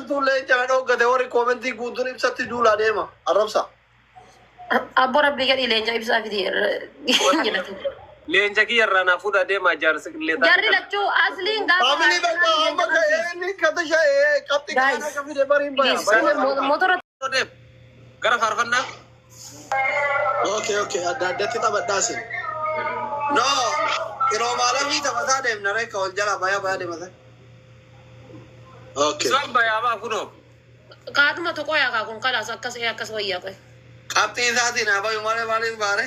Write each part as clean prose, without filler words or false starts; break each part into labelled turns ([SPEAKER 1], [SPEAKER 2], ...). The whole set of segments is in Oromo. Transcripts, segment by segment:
[SPEAKER 1] tu leenca na dhooggate warri koomentii guutuun ibsatti duulaa deema. Arrabsa.
[SPEAKER 2] Abbo rabbii gadii leenca ibsaa fiti jedhatu.
[SPEAKER 3] Leenca kiyyarraa naa fuudhaa deemaa jaarsa qilleetaa.
[SPEAKER 2] Jarri lachuu asliin gaafa.
[SPEAKER 1] Faamilii bakka amma ka'ee qabxi kana akka fide bariin baya.
[SPEAKER 2] Motora.
[SPEAKER 3] Gara faarfannaa.
[SPEAKER 1] Okay. Adda addatti taphadhaasin. No. Yeroo maalamii taphataa deemna reekka wal jala baya deemata. Okay.
[SPEAKER 3] Isaan bayaa baa kunoo.
[SPEAKER 2] Kaatuma tokko yaa kun kalaas akkas wayyaa qoy.
[SPEAKER 1] Qabxii isaatiin habayu maaliif baare?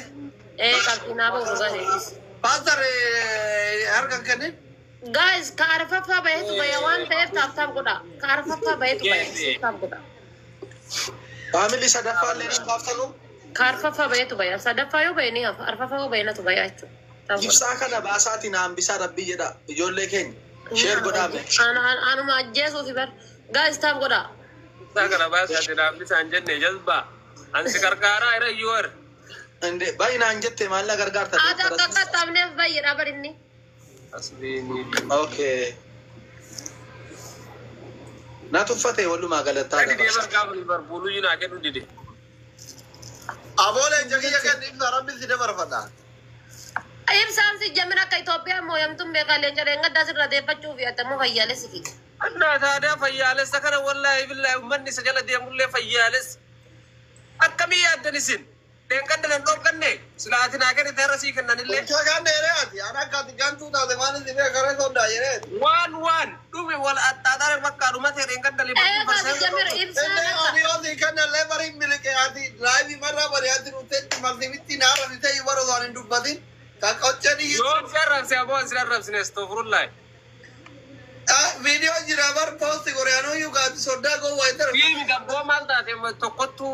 [SPEAKER 2] Qabxii naa bahu dhugaadheetis.
[SPEAKER 1] Pastor harkan kennin?
[SPEAKER 2] Guys, ka arfaffaa baheetu baya waan ta'eef taaftaaf godha. Ka arfaffaa baheetu baya godha.
[SPEAKER 1] Faamilii sadaffaa illee ni kaaftanu?
[SPEAKER 2] Ka arfaffaa baheetu baya. Sadaffaa yoo bahe ni hafa. Arfaffaa yoo bahe natu baya jechuudha.
[SPEAKER 1] Ibsaa kana baasaatiin hambisaa rabbii jedha ijoollee keenya. Sheer godhaame.
[SPEAKER 2] Anuma ajjeesuufi bar. Guys, taaf godha.
[SPEAKER 3] Ibsaa kana baasaatiin hambisaan jenne jazbaa. Ansi gargaaraa irra iyyuu
[SPEAKER 1] Ande baay'inaan jette maalla gargaarta.
[SPEAKER 2] Akka qaxxaamneef baay'eedha barinni.
[SPEAKER 1] Okay. Na tuffate walumaa galattaa
[SPEAKER 3] qaba. Deebar gaafa Liverpool yinaa kennu dide.
[SPEAKER 1] Abooleen jagiyya kenni ibsa rabbi si dabarfadha.
[SPEAKER 2] Ibsaan si jamina akka Itoophiyaa mooyamtuun beekaa leenca deengaddaa sirra deeffachuu fi atamoo fayyaalessi fi.
[SPEAKER 3] Annaa taadaa fayyaalessa kana wallaahi billaahi ummanni isa jala deemullee fayyaalessa. Akkamii yaaddan isin? Deengadda nan dhoofganne silaatiin haa kenni teerra sii kennanillee.
[SPEAKER 1] Kunchaa kan dheereeti. Ana akkaati gantuu taate maalis dhibee karee sodaa jedheeti.
[SPEAKER 3] Waan dhume wal axxaaxaa bakka dhumate deengadda
[SPEAKER 2] Eegaa jamira ibsaan akka.
[SPEAKER 1] Ani kennallee barii miliqee ati laayivii marraa barii ati nuteetti maltimitti naara bitee yeroo waan hin dubbatin. Kan qochanii.
[SPEAKER 3] Yoo si arrabse aboo si arrabsine estoofurullahi.
[SPEAKER 1] Video jira bar post koreano yu gaati sodaa go waiter.
[SPEAKER 3] Fiilmi gabboo maal taate tokkottu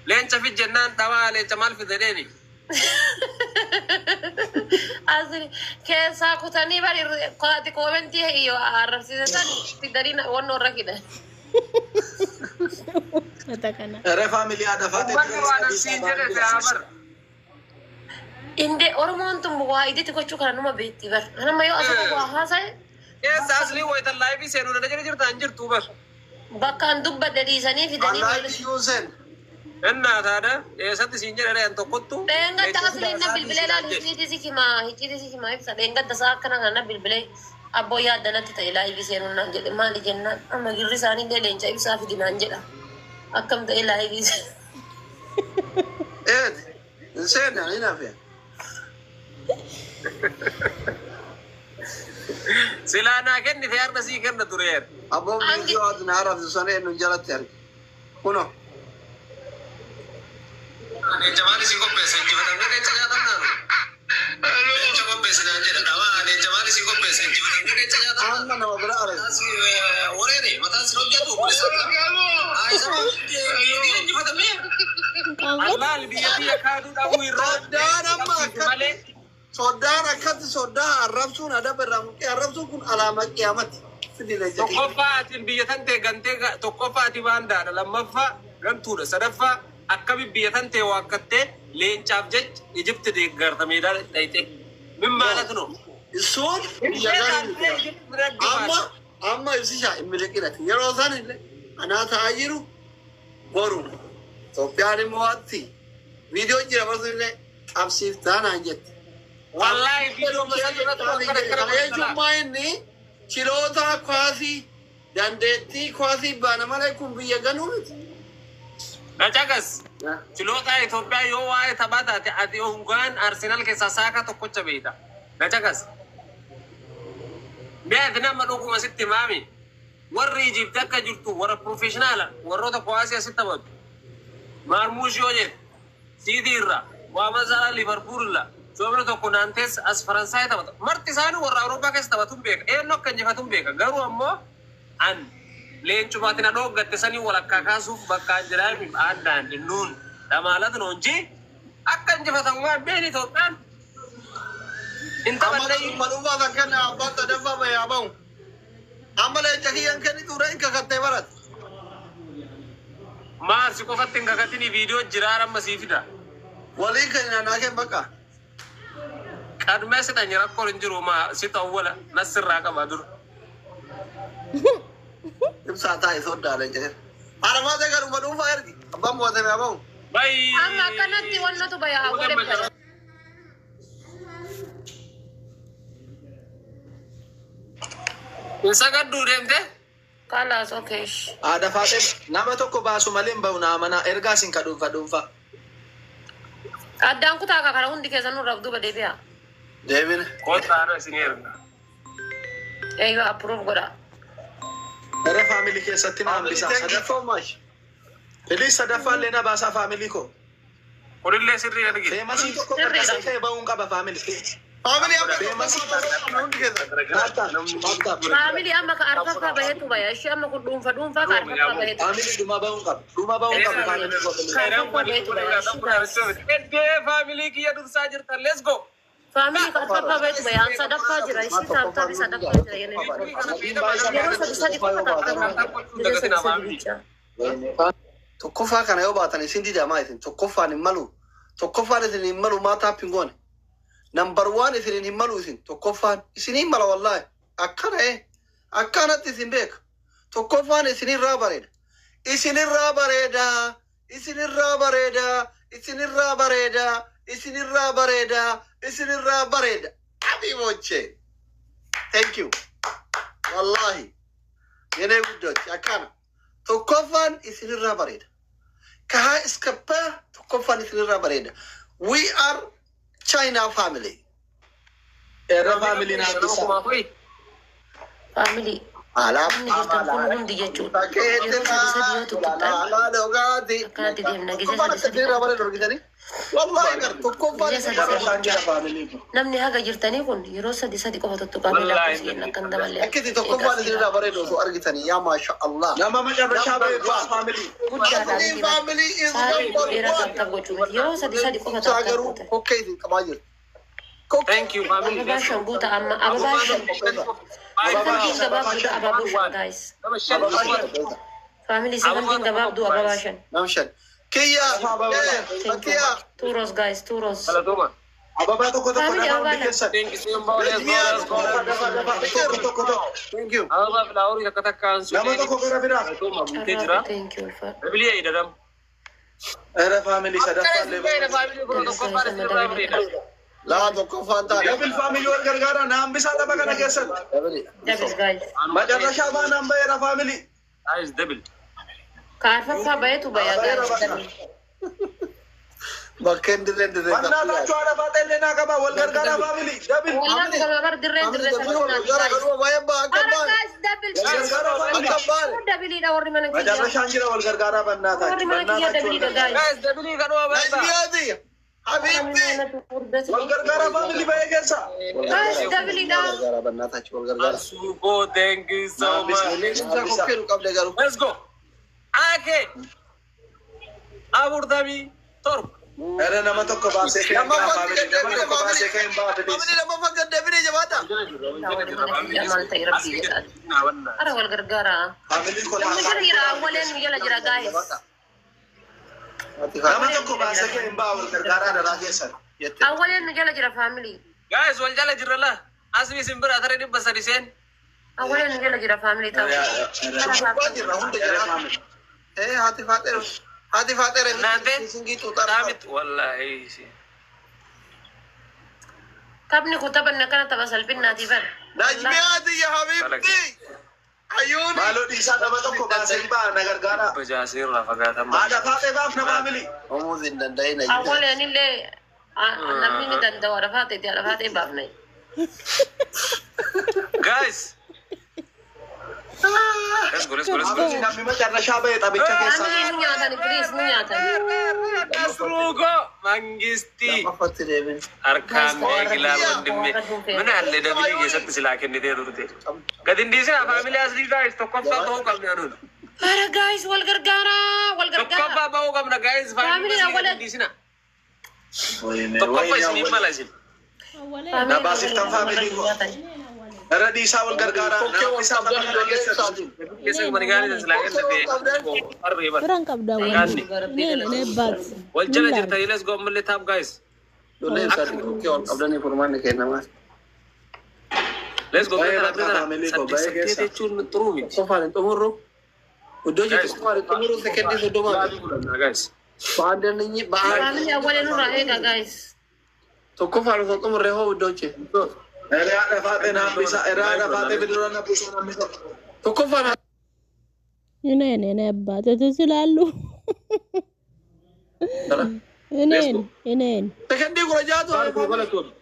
[SPEAKER 3] leenca fi jennaan dhawaa leenca maal fideeni.
[SPEAKER 2] Asli keessaa kutanii bari kooti koomentii hiyyoo arrabsiisan fidanii wanno irra fidan.
[SPEAKER 1] Ere family ada faate.
[SPEAKER 3] Waan siin jedhe jaabar.
[SPEAKER 2] Inde Oromoon tun waa iditti gochuu kana numa beetti bar. Anamma yoo asuma waa haasa'e.
[SPEAKER 3] Keessa asli wayitan laayifii seenuu dha jira jirtaan jirtu bar.
[SPEAKER 2] Bakkaan dubbadde dhiisanii fidanii.
[SPEAKER 1] Wallahi yuusen.
[SPEAKER 3] Ennaa taada eessatti siin jedhe dhayaan tokkottu.
[SPEAKER 2] Dheengadda asli na bilbilee laal hicciitii si himaa ibsa. Dheengadda isaa akkana kana bilbilee abboo yaaddanatti ta'e laayifii seenuu naan jedhe maali jennaan. Amma girri isaanii illee leenca ibsaa fidinaan jedha. Akkam ta'e laayifii seenuu.
[SPEAKER 1] Seenaa hin hafe.
[SPEAKER 3] Silaanaa kenni fi har'a sii kenna tureer.
[SPEAKER 1] Aboo video adna arabsu sanee nu jalatti arge. Kuno.
[SPEAKER 3] Leenca maali si qopheesse injifatamne leenca nyaatamnaanu. Leenca qopheesse naan jedha dhawaa leenca maali si qopheesse injifatamne leenca nyaatamnaanu.
[SPEAKER 1] Amma nama bira arge.
[SPEAKER 3] Wareere mataan si hojjetu biyya injifatamne. Allaal biyya kaaduu dhabuu irraa.
[SPEAKER 1] Soddaan amma akkatti. Soddaan akkatti soddaa arrabsuun adaba irraa mukkee arrabsuun kun alaama qiyaamati.
[SPEAKER 3] Tokkoffaa atiin biyya tantee gantee tokkoffaa ati baandaadha lammaffaa gantuudha sadaffaa akkami biyya tantee waakkattee leencaaf jecha Ijipti deeggartameedhaa dhayxe. Min maalatu no?
[SPEAKER 1] Isuun biyya gaarii amma ibsishaa hin miliqinati yeroo san illee anaa ta'aa jiru boru Itoophiyaan immoo atti viidiyoo jira barsu illee qabsiiftaa naan jette.
[SPEAKER 3] Wallahi video
[SPEAKER 1] jechuummaa inni kiloota kwaasii dandeettii kwaasii baana malee kun biyya ganuu miti.
[SPEAKER 3] Nacakas kiloota Itoophiyaa yoo waa'ee taphaa taate ati hongaan Arsenaal keessaa saaka tokkocha beekta. Nacakas beekti nama dhuguma sitti maami warri Ijipti akka jirtu warra professionaala warroota kwaasii asitti taphatu. Marmuush yoo jedhe Siitii irraa Muhammad Salah Liverpool irraa Soomina tokko naantees as Faransaay taphata. Marti isaanii warra Awurooppaa keessa taphatuun beeka. Eenyu akka injifatuun beeka. Garuu ammoo an leencumaatiin adoo gattesanii walakkaa kaasuuf bakka jiraamiif addaan dinnuun dhamaalatu noonji akka injifatan waan beeni Itoophiyaan.
[SPEAKER 1] Amma malummaa kan kenna abbaan sadaffaa bahee habahu. Amma leenca kiyyan kenni ture hin kakattee barat.
[SPEAKER 3] Maarsi qofatti hin kakatini viidiyoo jiraan amma sii fida.
[SPEAKER 1] Walii kenna naa kenn bakka.
[SPEAKER 3] Kadumee si tanya rakkoo hin jiru maa si ta'u wala nasirraa qaba dura.
[SPEAKER 1] Ibsaa taa'e soddaalee jedhe. Haadha maata garuma dhuunfaa ergi. Abbaan mo'atame abahu.
[SPEAKER 3] Bye.
[SPEAKER 2] Amma akkanatti wannotu bayaa awwalee bada.
[SPEAKER 3] Sagaddu deemte?
[SPEAKER 2] Kalaas okeesh.
[SPEAKER 4] Haadha Faaxee nama tokko baasu malee hin bahu naamana ergaa isin ka dhuunfa.
[SPEAKER 2] Addaan kutaa kakara hundi keessan nurra duuba deebi'a.
[SPEAKER 1] Deebine.
[SPEAKER 3] Kootaadha isin erga.
[SPEAKER 2] Eeyyoo approve godha.
[SPEAKER 4] Gara faamilii keessatti naan
[SPEAKER 1] Family,
[SPEAKER 4] bisa.
[SPEAKER 1] thank you so much.
[SPEAKER 4] Filiis sadaffaan leena baasaa faamilii koo.
[SPEAKER 3] Kunillee sirrii ergi.
[SPEAKER 4] Feemasii tokko qaqqasee ka'e bahuun qaba faamilii.
[SPEAKER 1] Family amma
[SPEAKER 2] Family amma ka arfaffaa baheetu baya. Ishee amma kun dhuunfaa ka arfaffaa baheetu.
[SPEAKER 4] Faamilii dhuma bahuun qaba. Dhuma bahuun qaba faamilii koo.
[SPEAKER 3] Family kiyya dursaa jirtan. Let's go.
[SPEAKER 2] Family ka arfaffaa baheetu baya. An sadaffaa jira. Ishee taaptaabii sadaffaa jira. Yeroo sadi qofa taaptaabii.
[SPEAKER 1] tokkoffaa kana yoo baatan isin didamaa isin tokkoffaan hin malu. Tokkoffaan isin hin malu maa taappiin goone. Number one isin hin malu isin tokkoffaan isin hin mala wallaahi. Akkana akkanatti isin beeka. Tokkoffaan isin irraa bareeda. Isin irraa bareeda. Isin irraa bareeda. Isin irraa bareeda. Isin irraa bareeda. Isin irraa bareeda. Abi boche. Thank you. Wallahi. Yene guddooti akkana. Tokkoffaan isin irraa bareeda. Kahaa iskappaa tokkoffaan isin irraa bareeda. We are China family.
[SPEAKER 4] Erga faamilii naan bisa.
[SPEAKER 2] Family.
[SPEAKER 1] Alaaf.
[SPEAKER 2] Inni jirtan kun hundi jechuudha. Yeroo sadi yoo tuttuqxan. Akkanatti deemna gisa sadi
[SPEAKER 1] irraa bareeda argitanii. Wallahi gar tokkoffaan isin irraa bareeda.
[SPEAKER 4] Saan jira faamilii koo.
[SPEAKER 2] Namni haga jirtanii kun yeroo sadi qofa tuttuqamee lakkoofsiin akkan dabalee.
[SPEAKER 1] Akkiti tokkoffaan isin irraa bareeda osoo argitanii yaa maasha Allah.
[SPEAKER 4] Nama macarrashaa bahee baas faamilii.
[SPEAKER 2] Guddaadhaan
[SPEAKER 1] Family is
[SPEAKER 2] saarii
[SPEAKER 1] number
[SPEAKER 2] dheeraa
[SPEAKER 1] one.
[SPEAKER 2] taphtaa gochuu miti. Yeroo sadi qofa
[SPEAKER 1] Isaa garuu
[SPEAKER 2] taphtaa.
[SPEAKER 1] kokkee isin qabaa jiru.
[SPEAKER 3] Thank you, family.
[SPEAKER 2] Ababaa shan guuta amma ababaa shan. Sagantiin gabaabduu ababuu shan guys. Family sagantiin gabaabduu ababaa shan.
[SPEAKER 1] Namshan. Kiyya.
[SPEAKER 2] Turos guys turos.
[SPEAKER 4] Ababaa tokko
[SPEAKER 2] Family
[SPEAKER 4] nama
[SPEAKER 2] ababaa
[SPEAKER 4] hundi keessan.
[SPEAKER 3] Thank you so much.
[SPEAKER 1] Thank you.
[SPEAKER 3] Ababa flower akka takkaan
[SPEAKER 4] Nama tokko gara biraa.
[SPEAKER 3] jira.
[SPEAKER 2] Thank you for.
[SPEAKER 3] Bibiliya idadam.
[SPEAKER 4] Erga faamilii sadaffaan leena.
[SPEAKER 1] Laa tokkoffaan taa'e.
[SPEAKER 4] Dabil faamilii wal gargaara naan bisaa tapha kana keessatti.
[SPEAKER 2] Dabis guys.
[SPEAKER 4] Macarrashaa baanaan baheera faamilii.
[SPEAKER 3] Guys, double.
[SPEAKER 2] Kaarfaffaa baheetu bayaa guys.
[SPEAKER 1] Bakkeen dirreen dirree.
[SPEAKER 4] Mannaa laachuu haadha Faaxee illee naa qaba wal gargaara faamilii. Dabil.
[SPEAKER 2] Wallahi kuma bar dirreen dirree sana guys. Guys dabil. Dabiliidha warri mana kiyya.
[SPEAKER 4] Macarrashaan jira wal gargaaraa bannaa taati.
[SPEAKER 2] Warri mana kiyya dabiliidha guys.
[SPEAKER 3] Guys, double kanuma barba.
[SPEAKER 1] Habiibti.
[SPEAKER 4] Wal gargaara faamilii bahee keessa.
[SPEAKER 2] Guys dabiliidha.
[SPEAKER 3] Subo, thank you so much. Let's go. Ake. Aburdami. Torp.
[SPEAKER 4] Erga nama tokko baasee ka'e
[SPEAKER 1] Nama
[SPEAKER 4] faamilii. Nama tokko baasee ka'e hin baafate.
[SPEAKER 1] Family nama fakkat deebinee jabaata.
[SPEAKER 2] Ara wal gargaara.
[SPEAKER 4] Faamilii koo
[SPEAKER 2] Namni jala jira awwaleen jala jira guys.
[SPEAKER 4] nama tokko baasee ka'e hin baa wal gargaaraa daraa keessan.
[SPEAKER 2] Awwaleen jala jira family.
[SPEAKER 3] Guys, wal jala jirra la. Asmi simbira tare dibba sadi sen.
[SPEAKER 2] Awwaleen jala jira family ta'u.
[SPEAKER 1] Hati Faaxee
[SPEAKER 3] Nante. Damit wallahi.
[SPEAKER 2] Taphni kun taphanne akkana tapha salphinnaati bar.
[SPEAKER 1] Najmiyaati ya habiibti. Ayuuni.
[SPEAKER 4] Maaloo dhiisaa nama tokko baasee hin baa na gargaaraa.
[SPEAKER 3] Bajaasir ra fagaatam.
[SPEAKER 4] Haadha Faaxee baaf na faamilii.
[SPEAKER 1] Homuus hin danda'in.
[SPEAKER 2] Awwaleen illee namni ni danda'a dhafaatee baafnee.
[SPEAKER 3] Guys. Let's go.
[SPEAKER 4] Namni macarrashaa bahee taphicha keessa.
[SPEAKER 2] Family ni nyaatan please ni nyaatan.
[SPEAKER 3] Kasrugo mangisti.
[SPEAKER 1] Afatti deebin.
[SPEAKER 3] Arkaan meeqilaa wandimme. Mana alle dabili keessatti silaa kennitee turte. Gadindiisina faamilii asii guys tokkoffaa ta'uu qabna anuun.
[SPEAKER 2] Ara guys wal gargaara.
[SPEAKER 3] Tokkoffaa ba'uu qabna guys faamilii asii gadindiisina. Tokkoffaa isin mala isin.
[SPEAKER 4] Na baasiftan faamilii koo. Erga dhiisaa wal gargaaraa. Nama isaa tapha kana keessatti.
[SPEAKER 3] Keessa manigaanii silaa kennitee. Arreeba.
[SPEAKER 5] Kurang kabda wani bags.
[SPEAKER 3] Wal jala jirta let's go ammallee taap guys.
[SPEAKER 1] Ijoolleen isaanii kokkee ol qabdanii furmaanni kennamaa.
[SPEAKER 3] Let's go. Saddeet jechuun xuruu miti.
[SPEAKER 1] Qofaan hin xumurru. ودوجي تسمع تمرو سكندي سدوما
[SPEAKER 3] guys.
[SPEAKER 1] بعدني بعد
[SPEAKER 2] Family awal nu raega guys.
[SPEAKER 1] تكو فارو تمر رهو ودوجي
[SPEAKER 4] Era fate bidurana busana miso.
[SPEAKER 1] تكو فارو
[SPEAKER 5] እኔን አባቴ ትስላሉ እኔን
[SPEAKER 1] سكندي كرجاتو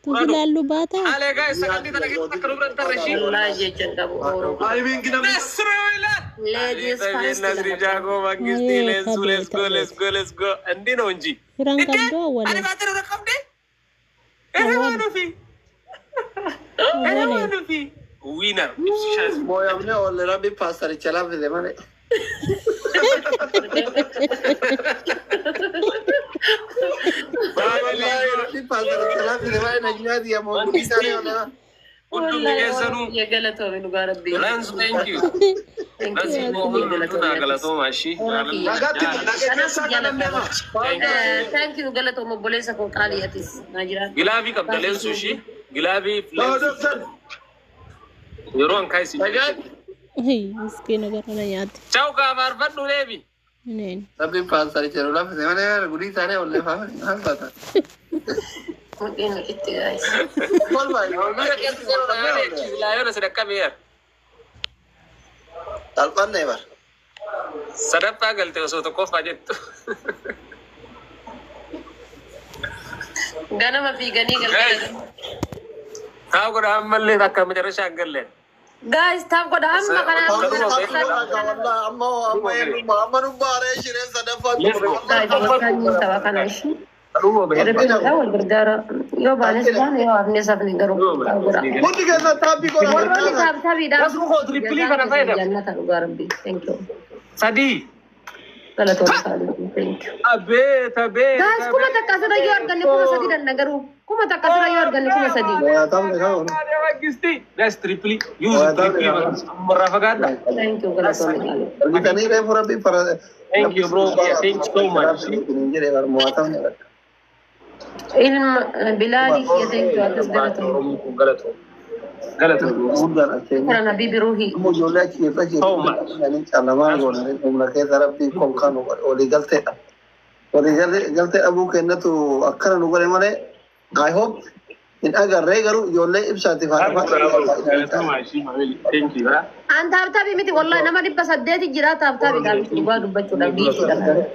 [SPEAKER 5] ትስላሉ ባታ
[SPEAKER 3] Ale guys, second tadi kita keruburan terresi.
[SPEAKER 2] Wallahi jechen kabu oro.
[SPEAKER 4] Ay min gina
[SPEAKER 3] Nasrulat.
[SPEAKER 2] Ladies first.
[SPEAKER 3] Nasri jago magisti let's go. Andi nonji.
[SPEAKER 5] ፍራን ቀዶ ወለ
[SPEAKER 3] Ada bater rekam deh. Mana fi? Mana fi? Winner.
[SPEAKER 1] مويا مني ولا ربي باستر يشلا في زمانه ربي باستر يشلا في زمانه نجمات يا موجودين ثاني ولا
[SPEAKER 2] Ya galato minu garabbi.
[SPEAKER 3] Lens, thank you. Lens, galato mashi.
[SPEAKER 2] Thank you galato mo bolesa ko kaliyatis. Najira.
[SPEAKER 3] Gilavi kapdalen sushi. Gilavi. Yoron kai si.
[SPEAKER 5] hey इसके नगर ना याद
[SPEAKER 3] Ciao ka farfaddu levi.
[SPEAKER 5] እኔን
[SPEAKER 1] ربي باستر يشلا في زمانه موجودين ثاني ولا فاهم هل بتا
[SPEAKER 2] Mungkin itu guys.
[SPEAKER 1] والله
[SPEAKER 3] La yona sedekah biar.
[SPEAKER 1] طلبان نيبر
[SPEAKER 3] Sadaqah galte uso to kofa jettu.
[SPEAKER 2] Ganama fi gani galate.
[SPEAKER 3] Tahu ko da amalle takka majara shagalle.
[SPEAKER 2] Guys, tab ko da amma kana.
[SPEAKER 1] والله اما ما نباري شيرين صدفه
[SPEAKER 2] Guys, wakan tawakana shi. Awal berdara. Yo bales ban yo apne sabne garu.
[SPEAKER 1] مودي كذا تابي كولا
[SPEAKER 2] Wallahi tab tabi da.
[SPEAKER 3] Langsung kau tripli kana faida.
[SPEAKER 2] Jannata garabbi. Thank you.
[SPEAKER 3] Sadi.
[SPEAKER 2] Galato kali. Thank you.
[SPEAKER 3] Abe.
[SPEAKER 2] Guys, kuma takasura yo arganne kuma sadi dan nagaru. Kuma takasura yo arganne kuma sadi.
[SPEAKER 1] يا تام دخاو
[SPEAKER 3] Gisti. Guys, tripli. Use tripli. Merafagada.
[SPEAKER 2] Thank you galato kali.
[SPEAKER 1] kita ni re pura bi para
[SPEAKER 3] Thank you, bro. Thank you so much.
[SPEAKER 1] Ninjere bar muatam
[SPEAKER 2] Ilm biladi ya thank you atas galato.
[SPEAKER 3] Galato.
[SPEAKER 1] udar ache
[SPEAKER 2] Kuna nabibi ruhi.
[SPEAKER 1] mo jola ki faji yani chalama gona ne umra ke taraf bi kon kanu oli galte abu ke na to akkana no gore mare I hope in agar re garu jolle ibsati fa
[SPEAKER 3] Thank you.
[SPEAKER 2] An tabi miti wallahi nama dibba saddeti jira tabi da miti gwa dubbachu da biiti da.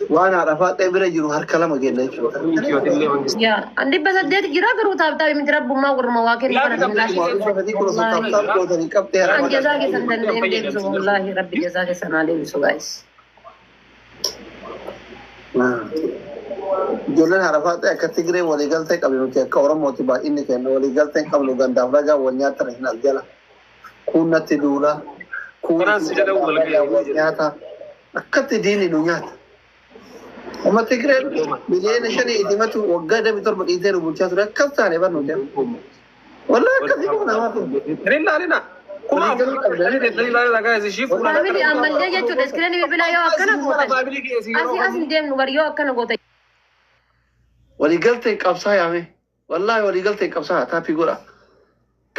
[SPEAKER 1] وانا عرفت ابره جرو هر كلام اجينا
[SPEAKER 2] Ya, an dibba saddeti jira garu tabi miti rabbu ma gur mawakil kana bilashi. An jazaki sandan dem so wallahi rabbi jazaki sanale so guys.
[SPEAKER 1] جولن عرفت كاتيجري ولي قالت قبل نتي كورم موتبا اني كان ولي قالت قبل غندا رجا ونيا ترهنا الجلا كنا تدولا كنا سجدا ولغا اكت ديني نيات وما تجري بلين شني ادمت وقاده بتر بديتر وبوچات ركبت على بنو ده والله كذبنا ما في
[SPEAKER 3] Rina Rina. Kuma dari lagi guys, shift.
[SPEAKER 2] Family amal dia jechu deskreni bila yo akana gota. Asi dem nugar yo akana gota.
[SPEAKER 1] ولي قالت قبصا يا مي والله ولي قالت قبصا تافي غورا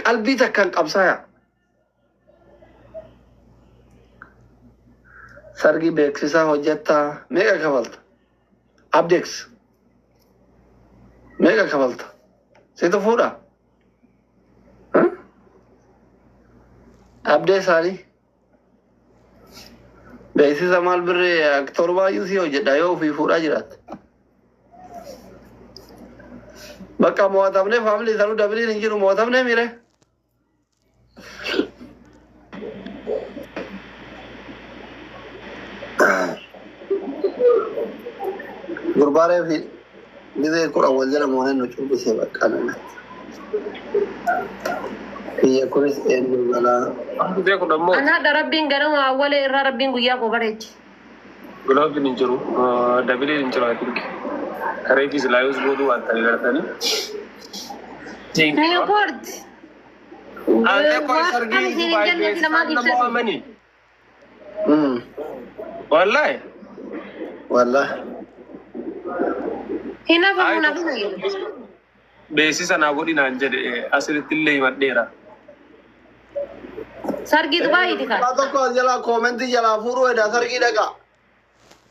[SPEAKER 1] قلبي تكن قبصا يا سرغي بيكسا هوجتا ميغا كفلت ابدكس ميغا كفلت سيتو فورا ها ابدي ساري بيسي زمال بري اكتور بايو سي هوجدا يو في فورا جرات بقى مواتب نے فیملی ضرور ڈبلی نہیں جنو مواتب نے میرے غربارے بھی میرے کو اول جنا مونے نو چوب سے بقا نہ یہ کوئی این ولا
[SPEAKER 3] देखो damo.
[SPEAKER 2] Ana da rabbin garan wa wala irra rabbin guya ko bareci.
[SPEAKER 3] Gulab ninjuru. Dabili ninjuru atinki. Kare ki lives bodu anta gartani.
[SPEAKER 2] Ni port.
[SPEAKER 3] Ante koi sargi Dubai nama mani. Wallahi.
[SPEAKER 1] والله
[SPEAKER 2] Hina fa muna fi.
[SPEAKER 3] Beeksisa naa godhina hin jedhe asirratti illee himadheera.
[SPEAKER 2] Sargii Dubaayiiti kan.
[SPEAKER 1] Tokko jalaa koomentii jalaa fuudhuu edda sargii dhagaa.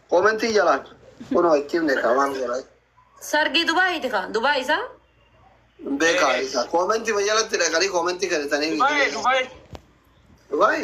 [SPEAKER 1] Koomentii jalaan. Kunoo itti himne qaban godhaa.
[SPEAKER 2] Sargii Dubaayiiti kan. Dubaay isaa?
[SPEAKER 1] Beekaa isa. Koomentii jalatti dhaqanii koomentii kadhatanii.
[SPEAKER 3] Dubai.
[SPEAKER 1] Dubai.